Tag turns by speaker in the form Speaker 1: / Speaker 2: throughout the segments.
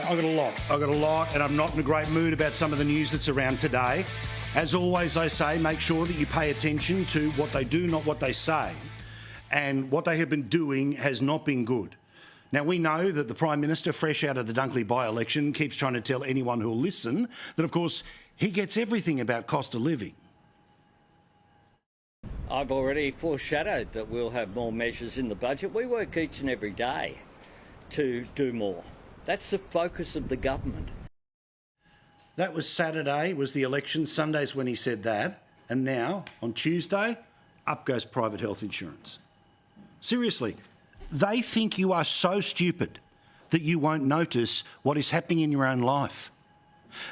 Speaker 1: I've got a lot, and I'm not in a great mood about some of the news that's around today. As always, I say, make sure that you pay attention to what they do, not what they say. And what they have been doing has not been good. Now, we know that the Prime Minister, fresh out of the Dunkley by-election, keeps trying to tell anyone who'll listen that, of course, he gets everything about cost of living.
Speaker 2: I've already foreshadowed that we'll have more measures in the budget. We work each and every day to do more. That's the focus of the government.
Speaker 1: That was Saturday, was the election. Sunday's when he said that. And now, on Tuesday, up goes private health insurance. Seriously, they think you are so stupid that you won't notice what is happening in your own life.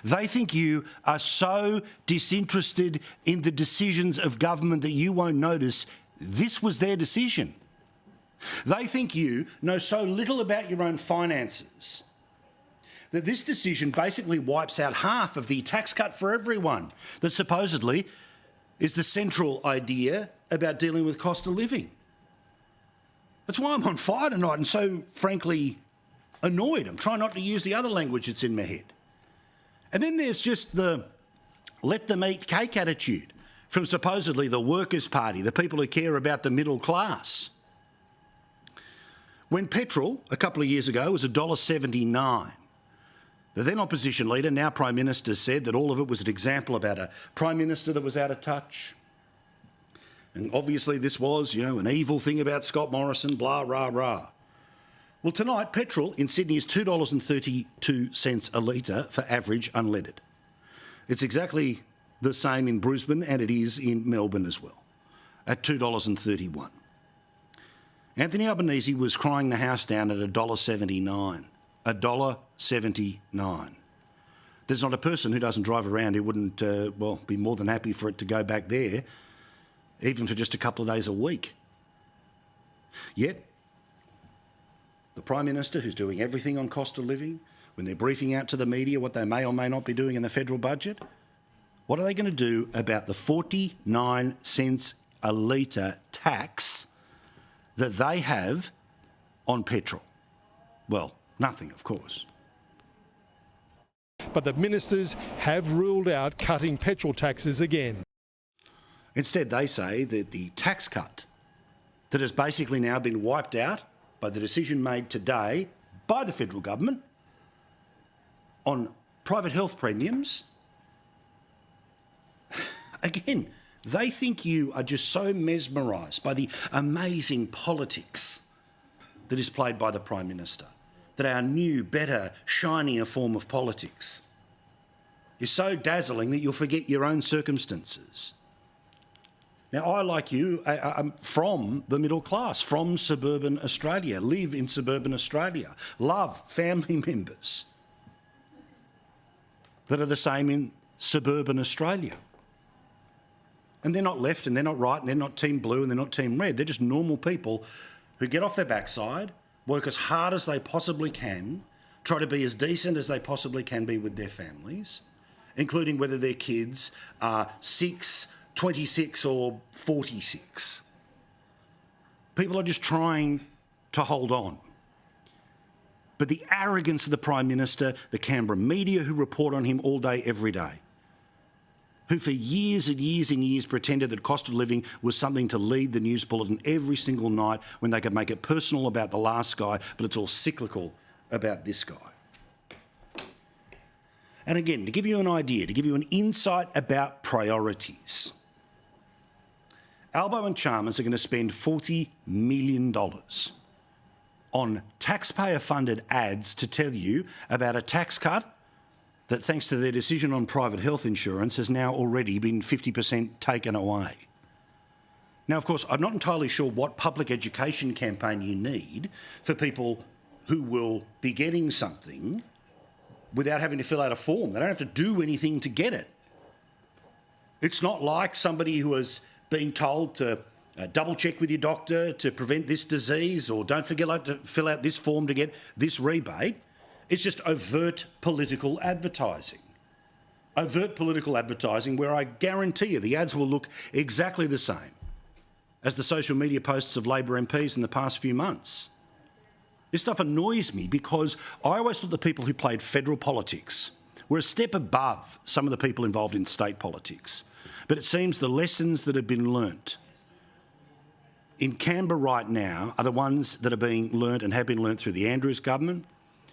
Speaker 1: They think you are so disinterested in the decisions of government that you won't notice this was their decision. They think you know so little about your own finances that this decision basically wipes out half of the tax cut for everyone that supposedly is the central idea about dealing with cost of living. That's why I'm on fire tonight and so, frankly, annoyed. I'm trying not to use the other language that's in my head. And then there's just the let them eat cake attitude from supposedly the Workers' Party, the people who care about the middle class. When petrol, a couple of years ago, was $1.79, the then opposition leader, now Prime Minister, said that all of it was an example about a Prime Minister that was out of touch. And obviously this was, an evil thing about Scott Morrison, blah, rah, rah. Well, tonight, petrol in Sydney is $2.32 a litre for average unleaded. It's exactly the same in Brisbane and it is in Melbourne as well, at $2.31. Anthony Albanese was crying the house down at $1.79. $1.79. There's not a person who doesn't drive around who wouldn't, be more than happy for it to go back there, even for just a couple of days a week. Yet, the Prime Minister, who's doing everything on cost of living, when they're briefing out to the media what they may or may not be doing in the federal budget, what are they going to do about the 49 cents a litre tax that they have on petrol? Well, nothing, of course.
Speaker 3: But the ministers have ruled out cutting petrol taxes again.
Speaker 1: Instead, they say that the tax cut that has basically now been wiped out by the decision made today by the federal government on private health premiums, again, they think you are just so mesmerised by the amazing politics that is played by the Prime Minister, that our new, better, shinier form of politics is so dazzling that you'll forget your own circumstances. Now, I, like you, I'm from the middle class, from suburban Australia, live in suburban Australia, love family members that are the same in suburban Australia. And they're not left and they're not right and they're not team blue and they're not team red. They're just normal people who get off their backside, work as hard as they possibly can, try to be as decent as they possibly can be with their families, including whether their kids are 6, 26 or 46. People are just trying to hold on. But the arrogance of the Prime Minister, the Canberra media who report on him all day, every day, who for years and years and years pretended that cost of living was something to lead the news bulletin every single night when they could make it personal about the last guy, but it's all cyclical about this guy. And again, to give you an idea, to give you an insight about priorities, Albo and Chalmers are going to spend $40 million on taxpayer-funded ads to tell you about a tax cut that, thanks to their decision on private health insurance, has now already been 50% taken away. Now, of course, I'm not entirely sure what public education campaign you need for people who will be getting something without having to fill out a form. They don't have to do anything to get it. It's not like somebody who has been told to double check with your doctor to prevent this disease, or don't forget to fill out this form to get this rebate. It's just overt political advertising. Overt political advertising where I guarantee you the ads will look exactly the same as the social media posts of Labor MPs in the past few months. This stuff annoys me because I always thought the people who played federal politics were a step above some of the people involved in state politics. But it seems the lessons that have been learnt in Canberra right now are the ones that are being learnt and have been learnt through the Andrews government,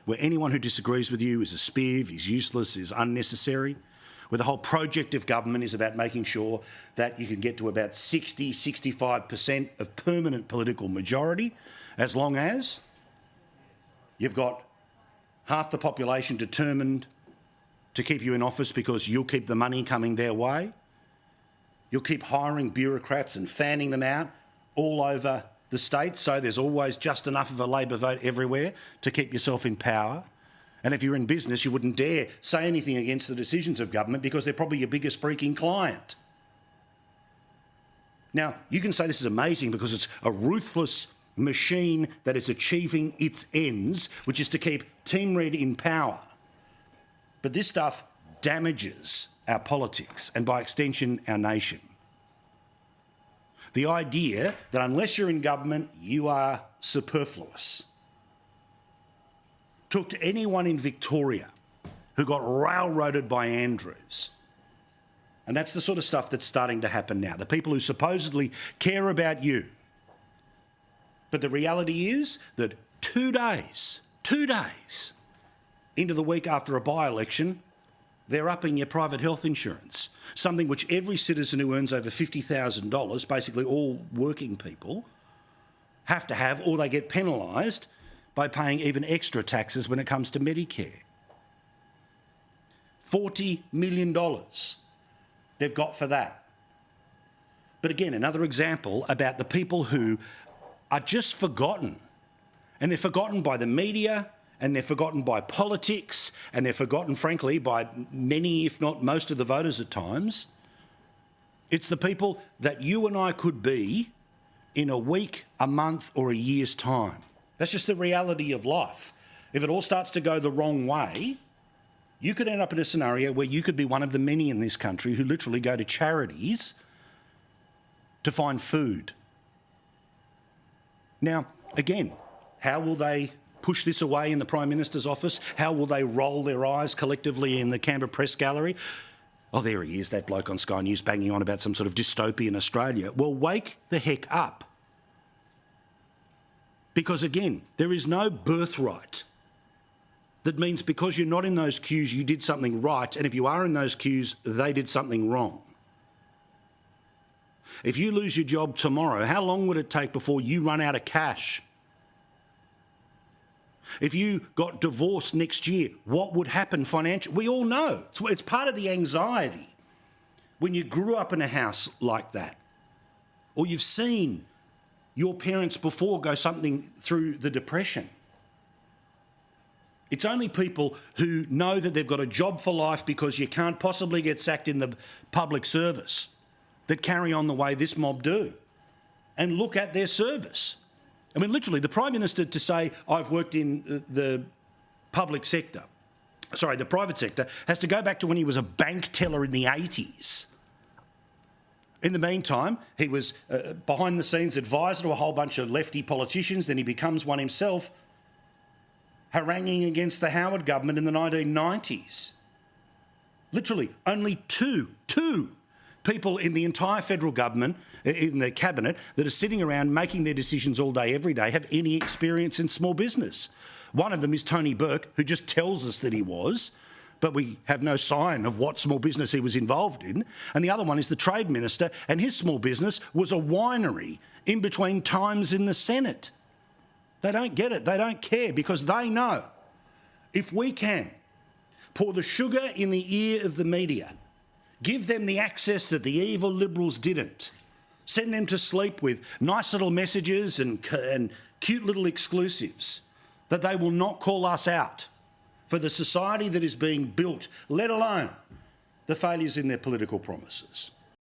Speaker 1: where anyone who disagrees with you is a spiv, is useless, is unnecessary, where the whole project of government is about making sure that you can get to about 60, 65% of permanent political majority, as long as you've got half the population determined to keep you in office because you'll keep the money coming their way. You'll keep hiring bureaucrats and fanning them out all over the state, so there's always just enough of a Labor vote everywhere to keep yourself in power. And if you're in business, you wouldn't dare say anything against the decisions of government because they're probably your biggest freaking client. Now, you can say this is amazing because it's a ruthless machine that is achieving its ends, which is to keep Team Red in power. But this stuff damages our politics and, by extension, our nation. The idea that unless you're in government, you are superfluous. Talk to anyone in Victoria who got railroaded by Andrews. And that's the sort of stuff that's starting to happen now. The people who supposedly care about you. But the reality is that 2 days into the week after a by-election, they're upping your private health insurance, something which every citizen who earns over $50,000, basically all working people, have to have, or they get penalised by paying even extra taxes when it comes to Medicare. $40 million they've got for that. But again, another example about the people who are just forgotten. And they're forgotten by the media, and they're forgotten by politics, and they're forgotten, frankly, by many, if not most of the voters at times. It's the people that you and I could be in a week, a month, or a year's time. That's just the reality of life. If it all starts to go the wrong way, you could end up in a scenario where you could be one of the many in this country who literally go to charities to find food. Now, again, how will they push this away in the Prime Minister's office? How will they roll their eyes collectively in the Canberra Press Gallery? Oh, there he is, that bloke on Sky News banging on about some sort of dystopian Australia. Well, wake the heck up. Because, again, there is no birthright that means because you're not in those queues, you did something right, and if you are in those queues, they did something wrong. If you lose your job tomorrow, how long would it take before you run out of cash? If you got divorced next year, what would happen financially? We all know. It's part of the anxiety when you grew up in a house like that, or you've seen your parents before go something through the Depression. It's only people who know that they've got a job for life because you can't possibly get sacked in the public service that carry on the way this mob do and look at their service. I mean, literally, the Prime Minister to say, I've worked in the private sector, has to go back to when he was a bank teller in the 80s. In the meantime, he was behind the scenes advisor to a whole bunch of lefty politicians, then he becomes one himself, haranguing against the Howard government in the 1990s. Literally, only two people in the entire federal government, in the cabinet, that are sitting around making their decisions all day, every day, have any experience in small business. One of them is Tony Burke, who just tells us that he was, but we have no sign of what small business he was involved in. And the other one is the Trade Minister, and his small business was a winery in between times in the Senate. They don't get it. They don't care because they know if we can pour the sugar in the ear of the media, give them the access that the evil Liberals didn't, send them to sleep with nice little messages and cute little exclusives, that they will not call us out for the society that is being built, let alone the failures in their political promises.